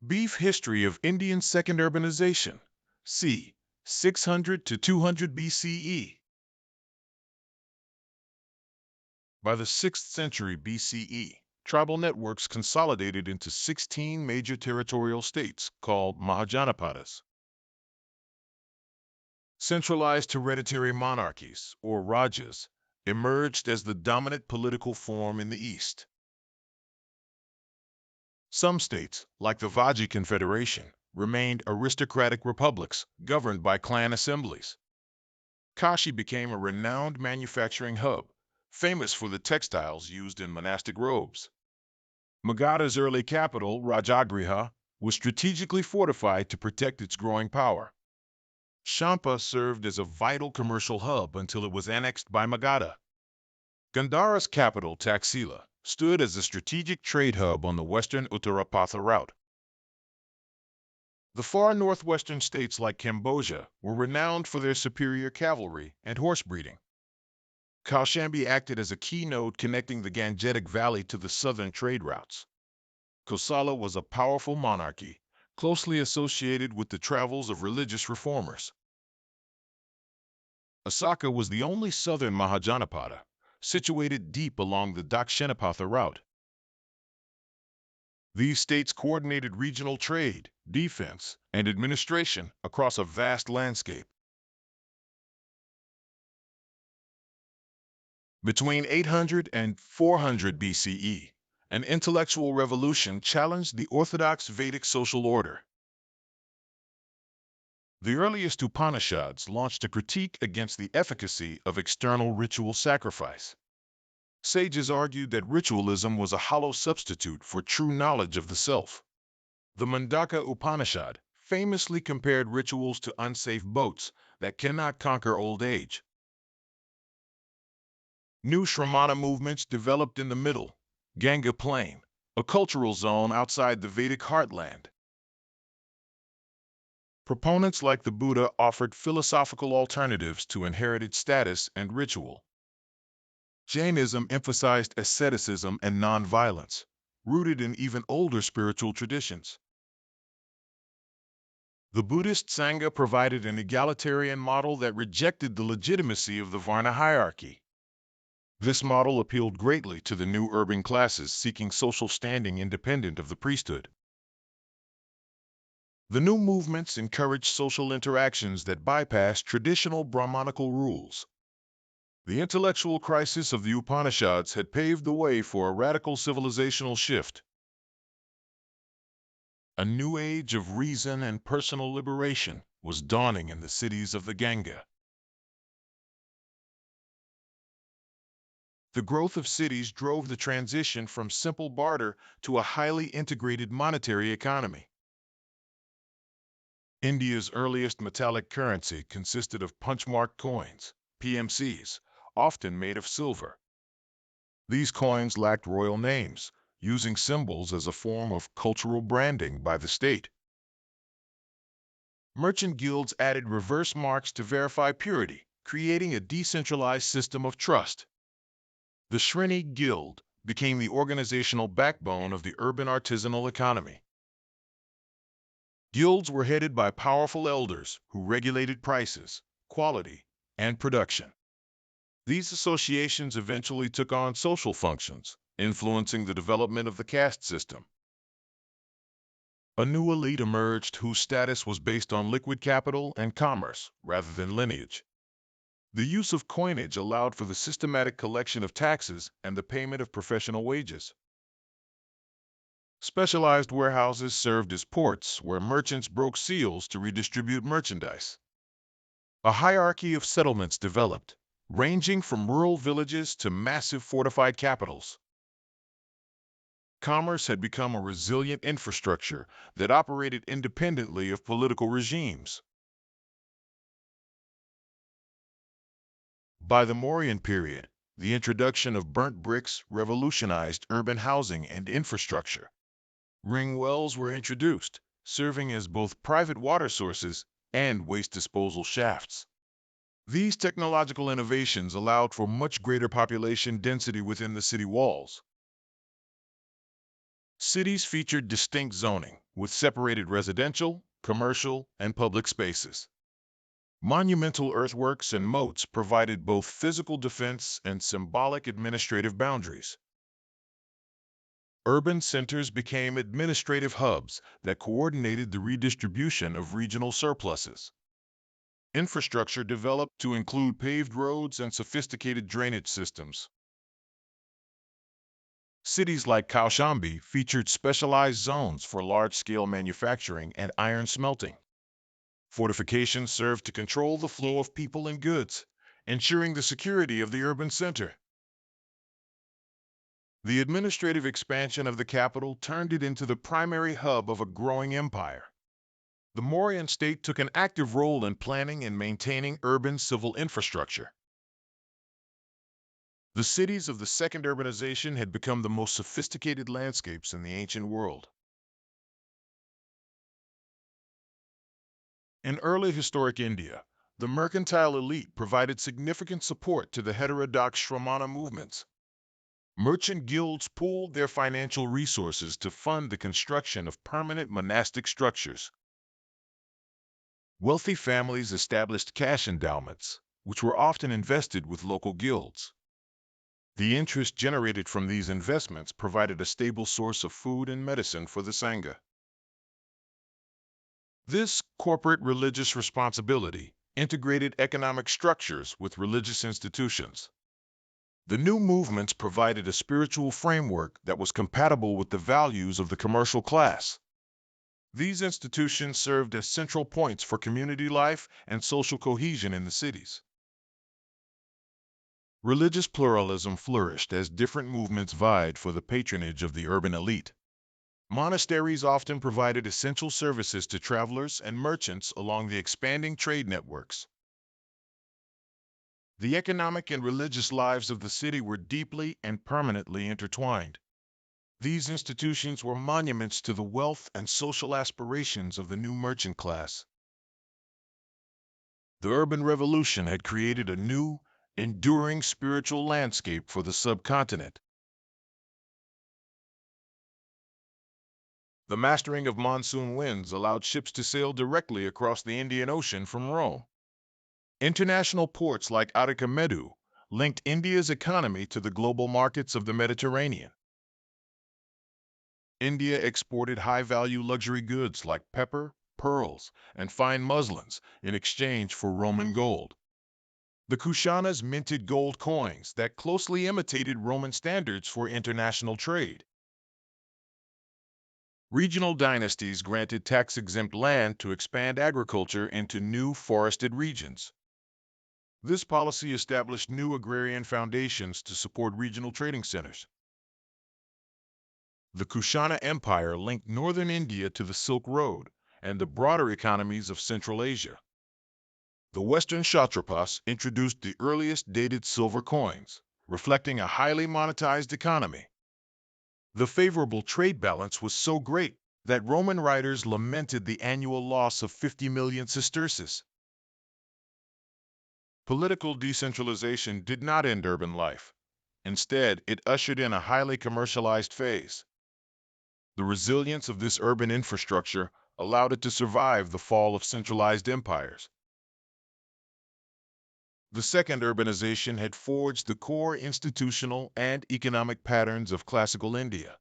Brief history of Indian second urbanization, c. 600 to 200 BCE. By the 6th century BCE, tribal networks consolidated into 16 major territorial states called Mahajanapadas. Centralized hereditary monarchies, or rajas, emerged as the dominant political form in the East. Some states, like the Vaji Confederation, remained aristocratic republics governed by clan assemblies. Kashi became a renowned manufacturing hub, famous for the textiles used in monastic robes. Magadha's early capital, Rajagriha, was strategically fortified to protect its growing power. Champa served as a vital commercial hub until it was annexed by Magadha. Gandhara's capital, Taxila, stood as a strategic trade hub on the western Uttarapatha route. The far northwestern states like Cambodia were renowned for their superior cavalry and horse breeding. Kaushambi acted as a key node connecting the Gangetic Valley to the southern trade routes. Kosala was a powerful monarchy, closely associated with the travels of religious reformers. Asaka was the only southern Mahajanapada, situated deep along the Dakshinapatha route. These states coordinated regional trade, defense, and administration across a vast landscape. Between 800 and 400 BCE, an intellectual revolution challenged the orthodox Vedic social order. The earliest Upanishads launched a critique against the efficacy of external ritual sacrifice. Sages argued that ritualism was a hollow substitute for true knowledge of the self. The Mundaka Upanishad famously compared rituals to unsafe boats that cannot conquer old age. New Shramana movements developed in the Middle Ganga Plain, a cultural zone outside the Vedic heartland. Proponents like the Buddha offered philosophical alternatives to inherited status and ritual. Jainism emphasized asceticism and nonviolence, rooted in even older spiritual traditions. The Buddhist Sangha provided an egalitarian model that rejected the legitimacy of the Varna hierarchy. This model appealed greatly to the new urban classes seeking social standing independent of the priesthood. The new movements encouraged social interactions that bypassed traditional Brahmanical rules. The intellectual crisis of the Upanishads had paved the way for a radical civilizational shift. A new age of reason and personal liberation was dawning in the cities of the Ganga. The growth of cities drove the transition from simple barter to a highly integrated monetary economy. India's earliest metallic currency consisted of punch-marked coins, PMCs, often made of silver. These coins lacked royal names, using symbols as a form of cultural branding by the state. Merchant guilds added reverse marks to verify purity, creating a decentralized system of trust. The Shrini Guild became the organizational backbone of the urban artisanal economy. Guilds were headed by powerful elders who regulated prices, quality, and production. These associations eventually took on social functions, influencing the development of the caste system. A new elite emerged whose status was based on liquid capital and commerce rather than lineage. The use of coinage allowed for the systematic collection of taxes and the payment of professional wages. Specialized warehouses served as ports where merchants broke seals to redistribute merchandise. A hierarchy of settlements developed, ranging from rural villages to massive fortified capitals. Commerce had become a resilient infrastructure that operated independently of political regimes. By the Mauryan period, the introduction of burnt bricks revolutionized urban housing and infrastructure. Ring wells were introduced, serving as both private water sources and waste disposal shafts. These technological innovations allowed for much greater population density within the city walls. Cities featured distinct zoning, with separated residential, commercial, and public spaces. Monumental earthworks and moats provided both physical defense and symbolic administrative boundaries. Urban centers became administrative hubs that coordinated the redistribution of regional surpluses. Infrastructure developed to include paved roads and sophisticated drainage systems. Cities like Kaushambi featured specialized zones for large-scale manufacturing and iron smelting. Fortifications served to control the flow of people and goods, ensuring the security of the urban center. The administrative expansion of the capital turned it into the primary hub of a growing empire. The Mauryan state took an active role in planning and maintaining urban civil infrastructure. The cities of the second urbanization had become the most sophisticated landscapes in the ancient world. In early historic India, the mercantile elite provided significant support to the heterodox Shramana movements. Merchant guilds pooled their financial resources to fund the construction of permanent monastic structures. Wealthy families established cash endowments, which were often invested with local guilds. The interest generated from these investments provided a stable source of food and medicine for the Sangha. This corporate religious responsibility integrated economic structures with religious institutions. The new movements provided a spiritual framework that was compatible with the values of the commercial class. These institutions served as central points for community life and social cohesion in the cities. Religious pluralism flourished as different movements vied for the patronage of the urban elite. Monasteries often provided essential services to travelers and merchants along the expanding trade networks. The economic and religious lives of the city were deeply and permanently intertwined. These institutions were monuments to the wealth and social aspirations of the new merchant class. The urban revolution had created a new, enduring spiritual landscape for the subcontinent. The mastering of monsoon winds allowed ships to sail directly across the Indian Ocean from Rome. International ports like Arikamedu linked India's economy to the global markets of the Mediterranean. India exported high-value luxury goods like pepper, pearls, and fine muslins in exchange for Roman gold. The Kushanas minted gold coins that closely imitated Roman standards for international trade. Regional dynasties granted tax-exempt land to expand agriculture into new forested regions. This policy established new agrarian foundations to support regional trading centers. The Kushana Empire linked northern India to the Silk Road and the broader economies of Central Asia. The Western Kshatrapas introduced the earliest dated silver coins, reflecting a highly monetized economy. The favorable trade balance was so great that Roman writers lamented the annual loss of 50 million sesterces. Political decentralization did not end urban life. Instead, it ushered in a highly commercialized phase. The resilience of this urban infrastructure allowed it to survive the fall of centralized empires. The second urbanization had forged the core institutional and economic patterns of classical India.